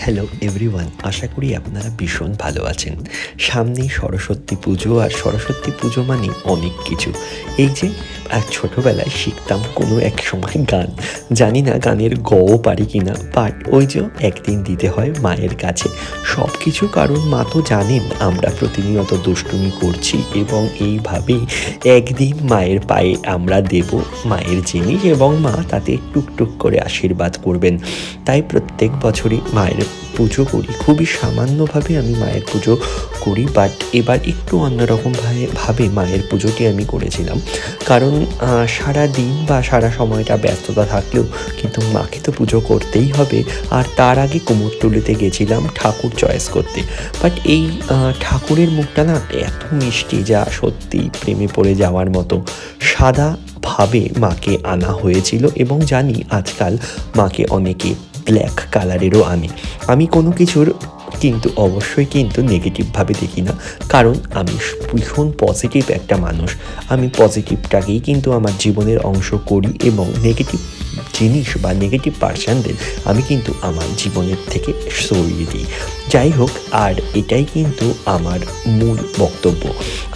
Hello everyone, আশা করি আপনারা ভীষণ ভালো আছেন। সামনেই সরস্বতী পুজো, আর সরস্বতী পুজো মানে অনেক কিছু। এই যে ছোটোবেলায় শিখতাম কোনো এক সময় গান, জানি না গানের গও পারি কিনা, বাট ওই যে একদিন দিতে হয় মায়ের কাছে সব কিছু, কারণ মা তো জানেন আমরা প্রতিনিয়ত দুষ্টুমি করছি এবং এইভাবেই একদিন মায়ের পায়ে আমরা দেব মায়ের জিনিস এবং মা তাতে টুকটুক করে আশীর্বাদ করবেন। তাই প্রত্যেক বছরই মায়ের পুজো করি, খুবই সামান্যভাবে আমি মায়ের পুজো করি, বাট এবার একটু অন্যরকমভাবে মায়ের পুজোটি আমি করেছিলাম। কারণ সারা দিন বা সারা সময়টা ব্যস্ততা থাকলেও কিন্তু মাকে তো পুজো করতেই হবে। আর তার আগে কুমোরটুলিতে গেছিলাম ঠাকুর চয়েস করতে, বাট এই ঠাকুরের মুখটা না এত মিষ্টি, যা সত্যি প্রেমে পড়ে যাওয়ার মতো। সাদাভাবে মাকে আনা হয়েছিল এবং জানি আজকাল মাকে অনেকে ব্ল্যাক কালারেরও আনে। আমি কোনো কিছুর কিন্তু অবশ্যই কিন্তু নেগেটিভভাবে দেখি না, কারণ আমি ভীষণ পজিটিভ একটা মানুষ। আমি পজিটিভটাকেই কিন্তু আমার জীবনের অংশ করি এবং নেগেটিভ জিনিস বা নেগেটিভ পার্সনদের আমি কিন্তু আমার জীবনের থেকে সরিয়ে দিই। যাই হোক, আর এটাই কিন্তু আমার মূল বক্তব্য।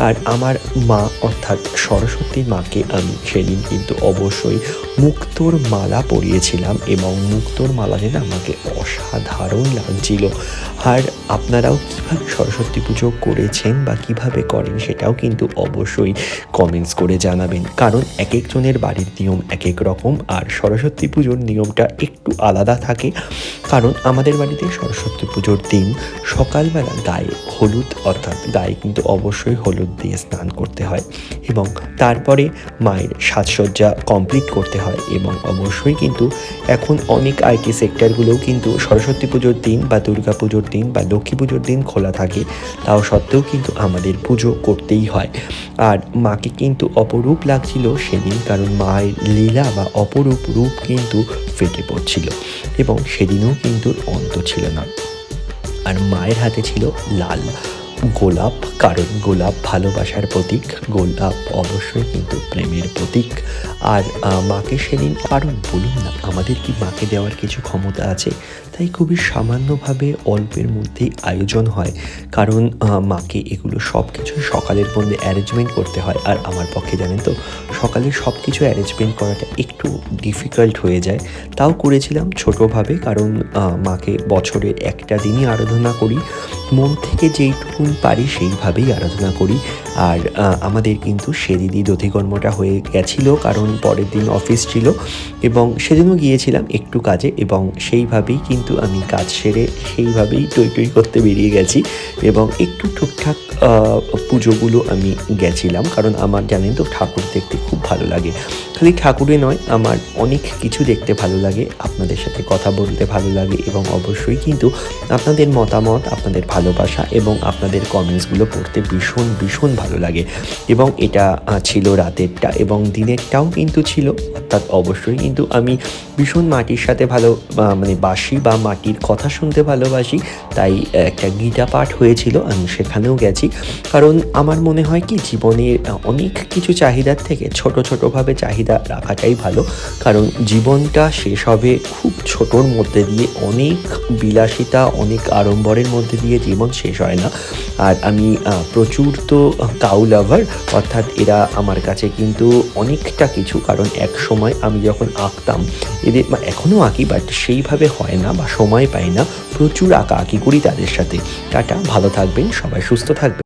আর আমার মা অর্থাৎ সরস্বতী মাকে আমি সেদিন কিন্তু অবশ্যই মুক্তোর মালা পরিয়েছিলাম এবং মুক্তোর মালা যেন আমাকে অসাধারণ লাগছিল। আর আপনারাও কীভাবে সরস্বতী পুজো করেছেন বা কীভাবে করেন সেটাও কিন্তু অবশ্যই কমেন্টস করে জানাবেন, কারণ এক একজনের বাড়ির নিয়ম এক এক রকম। আর সরস্বতী পুজোর নিয়মটা একটু আলাদা থাকে, কারণ আমাদের বাড়িতে সরস্বতী পুজোর দিন সকালবেলা গায়ে হলুদ, অর্থাৎ গায়ে কিন্তু অবশ্যই হলুদ দিয়ে স্নান করতে হয় এবং তারপরে মায়ের সাজসজ্জা কমপ্লিট করতে হয়। এবং অবশ্যই কিন্তু এখন অনেক আইটি সেক্টরগুলোও কিন্তু সরস্বতী পুজোর দিন বা দুর্গা পুজোর দিন বা লক্ষ্মী পুজোর দিন খোলা থাকে, তাও সত্ত্বেও কিন্তু আমাদের পুজো করতেই হয়। আর মাকে কিন্তু অপরূপ লাগছিল সেদিন, কারণ মায়ের লীলা বা অপরূপ রূপ কিন্তু ফেটে পড়ছিল এবং সেদিনও কিন্তু অন্ত ছিল না। আর মায়ের হাতে ছিল লাল গোলাপ, কারণ গোলাপ ভালোবাসার প্রতীক, গোলাপ অবশ্যই কিন্তু প্রেমের প্রতীক। আর মাকে সেদিন, কারণ বলুন না আমাদের কি মাকে দেওয়ার কিছু ক্ষমতা আছে? তাই খুবই সামান্যভাবে অল্পের মধ্যেই আয়োজন হয়, কারণ মাকে এগুলো সব কিছু সকালের মধ্যে অ্যারেঞ্জমেন্ট করতে হয়। আর আমার পক্ষে জানেন তো সকালে সব কিছু অ্যারেঞ্জমেন্ট করাটা একটু ডিফিকাল্ট হয়ে যায়, তাও করেছিলাম ছোটোভাবে, কারণ মাকে বছরের একটা দিনই আরাধনা করি, মন থেকে যেইটুকুন পারি সেইভাবেই আরাধনা করি। আর আমাদের কিন্তু সেদিনই দধিকর্মটা হয়ে গেছিলো, কারণ পরের দিন অফিস ছিল এবং সেদিনও গিয়েছিলাম একটু কাজে, এবং সেইভাবেই কিন্তু আমি কাজ সেরে সেইভাবেই টই টই করতে বেরিয়ে গেছি এবং একটু টুকটাক পুজোগুলো আমি গেছিলাম, কারণ আমার জানেন তো ঠাকুর দেখতে খুব ভালো লাগে। খালি ঠাকুরে নয়, আমার অনেক কিছু দেখতে ভালো লাগে, আপনাদের সাথে কথা বলতে ভালো লাগে এবং অবশ্যই কিন্তু আপনাদের মতামত, আপনাদের ভালোবাসা এবং আপনাদের কমেন্টসগুলো পড়তে ভীষণ ভীষণ ভালো লাগে। এবং এটা ছিল রাতেরটা এবং দিনেরটাও কিন্তু ছিল, অর্থাৎ অবশ্যই কিন্তু আমি ভীষণ মাটির সাথে বাসি বা মাটির কথা শুনতে ভালোবাসি, তাই একটা গীতা পাঠ হয়েছিল, আমি সেখানেও গেছি। কারণ আমার মনে হয় কি, জীবনের অনেক কিছু চাহিদার থেকে ছোটোভাবে চাহিদা রাখাটাই ভালো, কারণ জীবনটা শেষ হবে খুব ছোটোর মধ্যে দিয়ে, অনেক বিলাসিতা অনেক আড়ম্বরের মধ্যে দিয়ে জীবন শেষ হয় না। আর আমি প্রচুর তো কাউ লাভার, অর্থাৎ এরা আমার কাছে কিন্তু অনেকটা কিছু, কারণ এক সময় আমি যখন আঁকতাম এদের, এখনও আঁকি বাট সেইভাবে হয় না বা সময় পাই না, প্রচুর আঁকাআঁকি করি তাদের সাথে। টাটা, ভালো থাকবেন সবাই, সুস্থ থাকবেন।